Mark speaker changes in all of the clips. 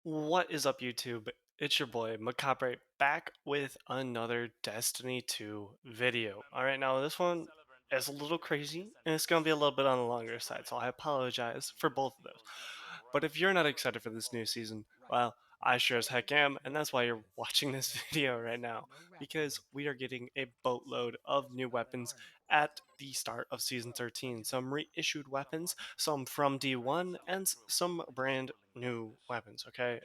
Speaker 1: What is up, YouTube? It's your boy Mekabre back with another Destiny 2 video. Alright, now this one is a little crazy and it's going to be a little bit on the longer side, so I apologize for both of those. But if you're not excited for this new season, well, I sure as heck am, and that's why you're watching this video right now, because we are getting a boatload of new weapons at the start of Season 13. Some reissued weapons, some from D1, and some brand new weapons, okay?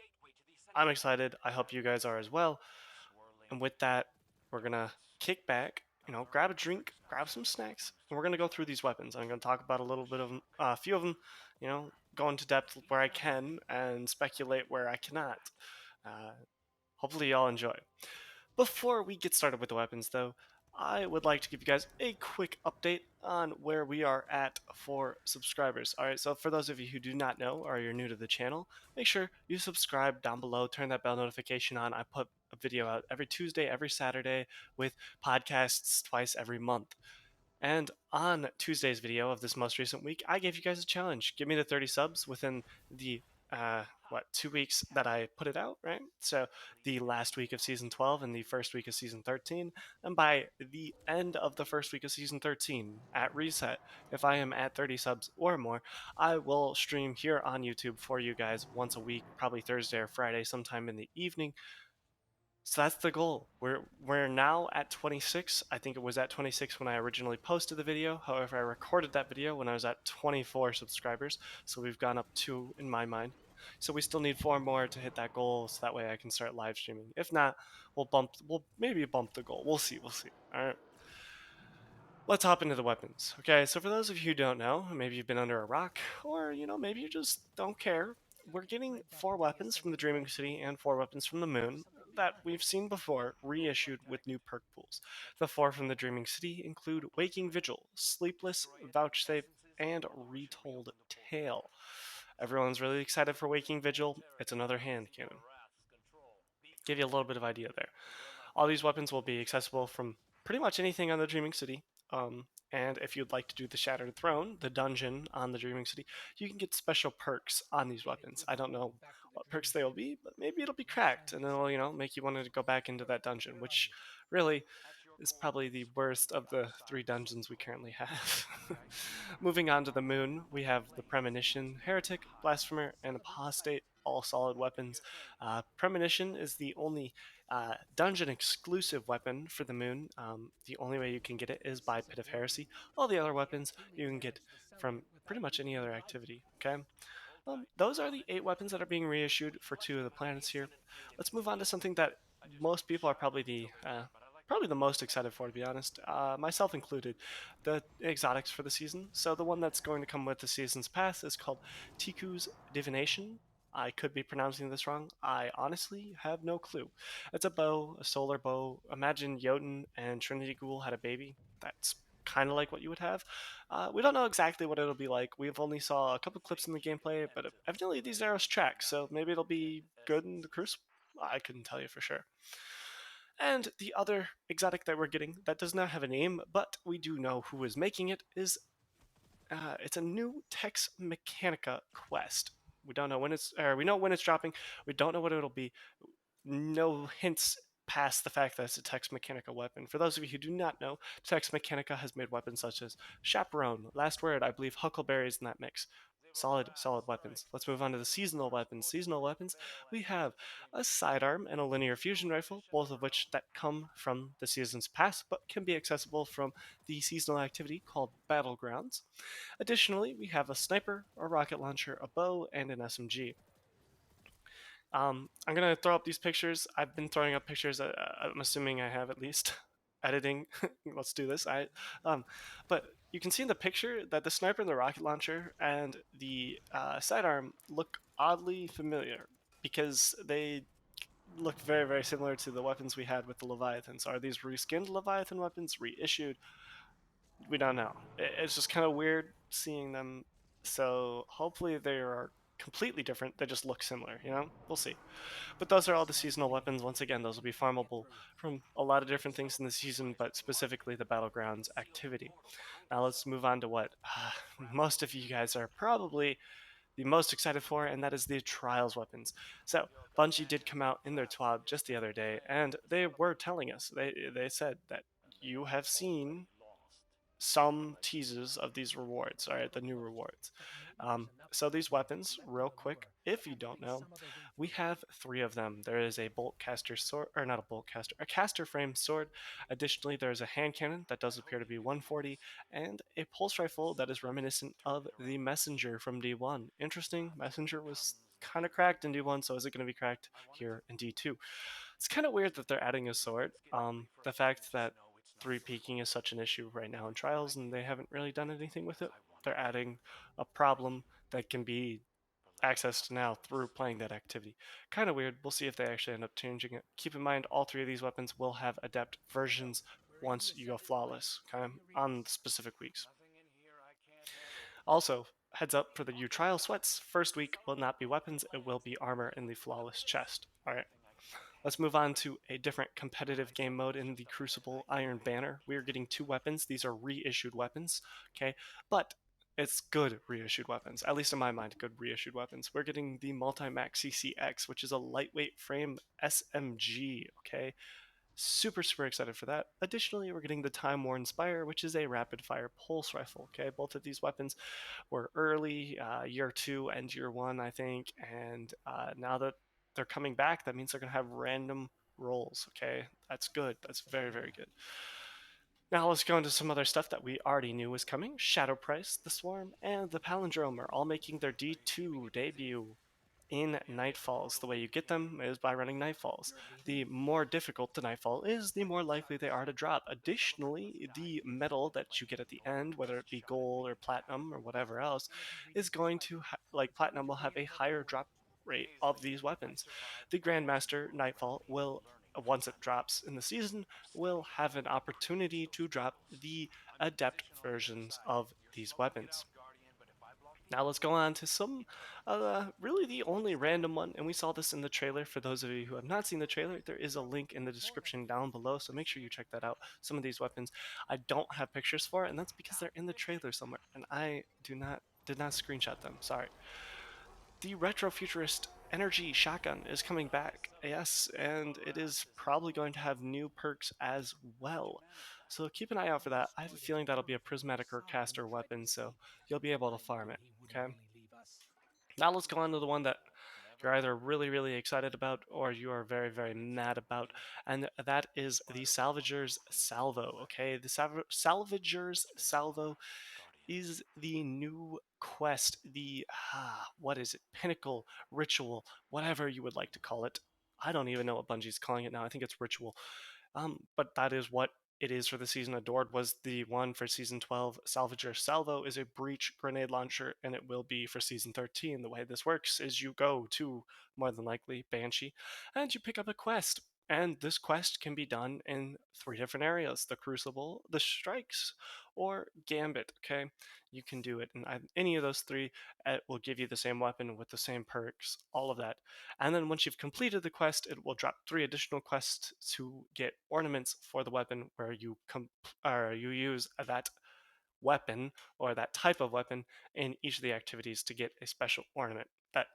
Speaker 1: I'm excited. I hope you guys are as well. And with that, we're gonna kick back, grab a drink, grab some snacks, and we're gonna go through these weapons. I'm gonna talk about a little bit of a few of them, go into depth where I can and speculate where I cannot. Uh, Hopefully, y'all enjoy. Before we get started with the weapons, though, I would like to give you guys a quick update on where we are at for subscribers. Alright, so for those of you who do not know or you're new to the channel, make sure you subscribe down below, turn that bell notification on. I put a video out every Tuesday, every Saturday, with podcasts twice every month. And on Tuesday's video of this most recent week, I gave you guys a challenge. Give me the 30 subs within the 2 weeks that I put it out, right? So the last week of season 12 and the first week of season 13. And by the end of the first week of season 13 at reset, if I am at 30 subs or more, I will stream here on YouTube for you guys once a week, probably Thursday or Friday, sometime in the evening. So that's the goal. We're now at 26. I think it was at 26 when I originally posted the video. However, I recorded that video when I was at 24 subscribers, so we've gone up 2 in my mind. So we still need 4 more to hit that goal, so that way I can start live streaming. If not, we'll maybe bump the goal. We'll see. All right. Let's hop into the weapons. Okay, so for those of you who don't know, maybe you've been under a rock, or maybe you just don't care. We're getting 4 weapons from the Dreaming City and 4 weapons from the Moon that we've seen before, reissued with new perk pools. The 4 from the Dreaming City include Waking Vigil, Sleepless, Vouchsafe, and Retold Tale. Everyone's really excited for Waking Vigil. It's another hand cannon. Give you a little bit of idea there. All these weapons will be accessible from pretty much anything on the Dreaming City. And if you'd like to do the Shattered Throne, the dungeon on the Dreaming City, you can get special perks on these weapons. I don't know what perks they will be, but maybe it'll be cracked and it'll, make you want to go back into that dungeon, which really is probably the worst of the 3 dungeons we currently have. Moving on to the Moon, we have the Premonition, Heretic, Blasphemer, and Apostate, all solid weapons. Premonition is the only dungeon exclusive weapon for the Moon. The only way you can get it is by Pit of Heresy. All the other weapons you can get from pretty much any other activity. Okay, those are the 8 weapons that are being reissued for 2 of the planets here. Let's move on to something that most people are probably the most excited for, to be honest, myself included, the exotics for the season. So the one that's going to come with the season's pass is called Tiku's Divination. I could be pronouncing this wrong. I honestly have no clue. It's a bow, a solar bow. Imagine Jotun and Trinity Ghoul had a baby. That's kind of like what you would have. We don't know exactly what it'll be like. We've only saw a couple clips in the gameplay, but evidently these arrows track, so maybe it'll be good in the Crucible. I couldn't tell you for sure. And the other exotic that we're getting that does not have a name, but we do know who is making it, is it's a new Tex Mechanica quest. We don't know when we know when it's dropping. We don't know what it'll be. No hints past the fact that it's a Tex Mechanica weapon. For those of you who do not know, Tex Mechanica has made weapons such as Chaperone, Last Word, I believe Huckleberry's in that mix. Solid weapons. Let's move on to the seasonal weapons. Seasonal weapons, we have a sidearm and a linear fusion rifle, both of which that come from the season's pass, but can be accessible from the seasonal activity called Battlegrounds. Additionally, we have a sniper, a rocket launcher, a bow, and an SMG. I'm gonna throw up these pictures. I've been throwing up pictures. I'm assuming I have at least editing. Let's do this. But you can see in the picture that the sniper and the rocket launcher and the sidearm look oddly familiar because they look very similar to the weapons we had with the Leviathans. Are these reskinned Leviathan weapons, reissued? We don't know. It's just kind of weird seeing them. So hopefully they are completely different. They just look similar. We'll see. But those are all the seasonal weapons. Once again, those will be farmable from a lot of different things in the season, but specifically the Battlegrounds activity. Now let's move on to what most of you guys are probably the most excited for, and that is the Trials weapons. So, Bungie did come out in their TWAB just the other day, and they were telling us, they said that you have seen some teases of these rewards, all right, the new rewards. So these weapons, real quick, if you don't know, we have three of them. There is a bolt caster sword, or not a bolt caster, a caster frame sword. Additionally, there is a hand cannon that does appear to be 140, and a pulse rifle that is reminiscent of the messenger from D1. Interesting, messenger was kind of cracked in D1, so is it going to be cracked here in D2? It's kind of weird that they're adding a sword. The fact that three peaking is such an issue right now in trials, and they haven't really done anything with it. They're adding a problem that can be accessed now through playing that activity. Kind of weird. We'll see if they actually end up changing it. Keep in mind, all three of these weapons will have adept versions once you go flawless, kind of on specific weeks. Also, heads up for the U trial sweats. First week will not be weapons; it will be armor in the flawless chest. All right. Let's move on to a different competitive game mode in the Crucible Iron Banner. We are getting two weapons. These are reissued weapons, okay? But it's good reissued weapons, at least in my mind, good reissued weapons. We're getting the Multi-Max CCX, which is a lightweight frame SMG, okay? Super excited for that. Additionally, we're getting the Time War Inspire, which is a rapid fire pulse rifle, okay? Both of these weapons were early, year two and year one, I think. And now that they're coming back, that means they're going to have random rolls. Okay, that's good. That's very good. Now let's go into some other stuff that we already knew was coming. Shadow Price, the Swarm, and the Palindrome are all making their D2 debut in Nightfalls. The way you get them is by running Nightfalls. The more difficult the Nightfall is, the more likely they are to drop. Additionally, the medal that you get at the end, whether it be gold or platinum or whatever else, is going to, like platinum, will have a higher drop rate of these weapons. The Grandmaster Nightfall will, once it drops in the season, will have an opportunity to drop the adept versions of these weapons. Now let's go on to some, really the only random one, and we saw this in the trailer. For those of you who have not seen the trailer, there is a link in the description down below, so make sure you check that out. Some of these weapons I don't have pictures for, and that's because they're in the trailer somewhere, and I did not screenshot them. Sorry. The retrofuturist energy shotgun is coming back, yes, and it is probably going to have new perks as well. So keep an eye out for that. I have a feeling that'll be a prismatic or caster weapon, so you'll be able to farm it. Okay. Now let's go on to the one that you're either really excited about or you are very mad about, and that is the Salvager's Salvo. Okay, the Salvager's Salvo is the new quest, the what is it? Pinnacle, ritual, whatever you would like to call it. I don't even know what Bungie's calling it now. I think it's ritual. But that is what it is for the season. Adored was the one for season 12. Salvager Salvo is a breach grenade launcher, and it will be for season 13. The way this works is you go to, more than likely, Banshee, and you pick up a quest. And this quest can be done in three different areas: the Crucible, the Strikes, or Gambit. Okay, you can do it in any of those three. It will give you the same weapon with the same perks, all of that. And then once you've completed the quest, it will drop three additional quests to get ornaments for the weapon, where you use that weapon or that type of weapon in each of the activities to get a special ornament that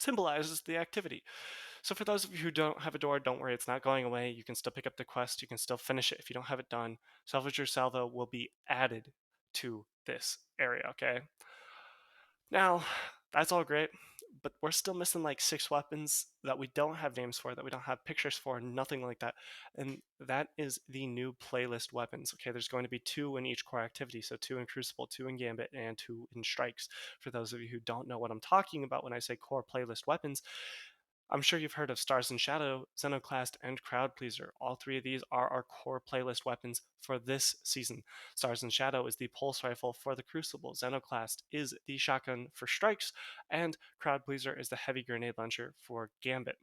Speaker 1: symbolizes the activity. So for those of you who don't have a door, don't worry, it's not going away. You can still pick up the quest. You can still finish it if you don't have it done. Salvage Your Salvo will be added to this area, okay? Now, that's all great, but we're still missing like six weapons that we don't have names for, that we don't have pictures for, nothing like that. And that is the new playlist weapons. Okay, there's going to be two in each core activity. So two in Crucible, two in Gambit, and two in Strikes. For those of you who don't know what I'm talking about when I say core playlist weapons, I'm sure you've heard of Stars and Shadow, Xenoclast, and Crowd Pleaser. All three of these are our core playlist weapons for this season. Stars and Shadow is the pulse rifle for the Crucible, Xenoclast is the shotgun for Strikes, and Crowd Pleaser is the heavy grenade launcher for Gambit.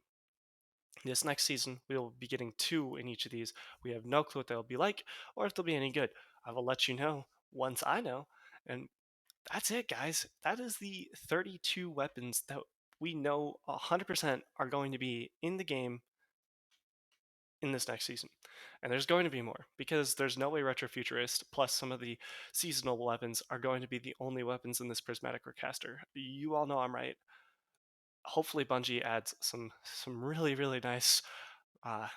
Speaker 1: This next season, we will be getting two in each of these. We have no clue what they'll be like or if they'll be any good. I will let you know once I know. And that's it, guys. That is the 32 weapons that we know 100% are going to be in the game in this next season. And there's going to be more because there's no way Retrofuturist plus some of the seasonal weapons are going to be the only weapons in this prismatic recaster. You all know I'm right. Hopefully Bungie adds some really nice uh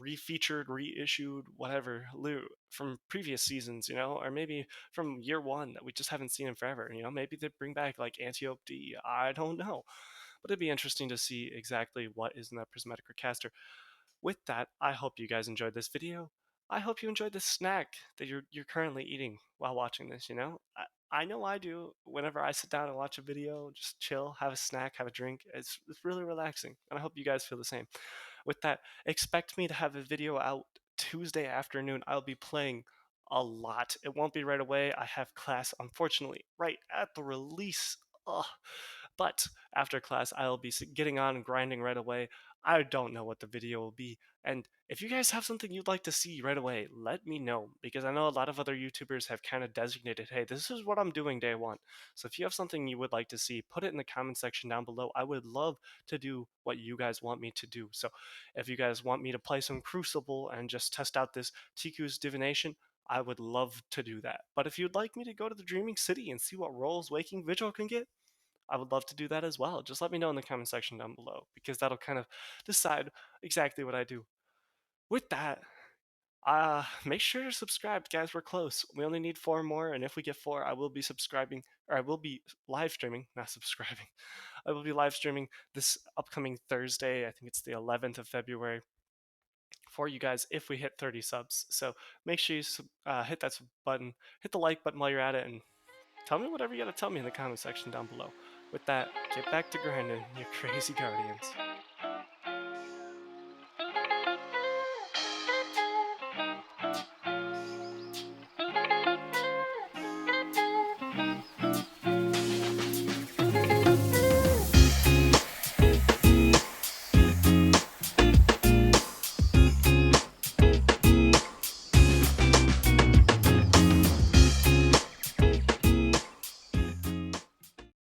Speaker 1: refeatured, reissued, whatever loot from previous seasons, or maybe from year one that we just haven't seen in forever. Maybe they bring back like Antiope D. I don't know. But it'd be interesting to see exactly what is in that prismatic recaster. With that, I hope you guys enjoyed this video. I hope you enjoyed the snack that you're currently eating while watching this. I know I do. Whenever I sit down and watch a video, just chill, have a snack, have a drink. It's really relaxing, and I hope you guys feel the same. With that, expect me to have a video out Tuesday afternoon. I'll be playing a lot. It won't be right away. I have class, unfortunately, right at the release. Ugh. But after class, I'll be getting on and grinding right away. I don't know what the video will be. And if you guys have something you'd like to see right away, let me know because I know a lot of other YouTubers have kind of designated, hey, this is what I'm doing day one. So if you have something you would like to see, put it in the comment section down below. I would love to do what you guys want me to do. So if you guys want me to play some Crucible and just test out this Tiku's divination, I would love to do that. But if you'd like me to go to the Dreaming City and see what roles Waking Vigil can get, I would love to do that as well. Just let me know in the comment section down below because that'll kind of decide exactly what I do. With that, make sure you're subscribed, guys. We're close. We only need 4 more, and if we get 4, I will be subscribing, or I will be live streaming, not subscribing. I will be live streaming this upcoming Thursday. I think it's the 11th of February for you guys if we hit 30 subs. So make sure you hit that button, hit the like button while you're at it, and tell me whatever you got to tell me in the comment section down below. With that, get back to grinding, you crazy guardians.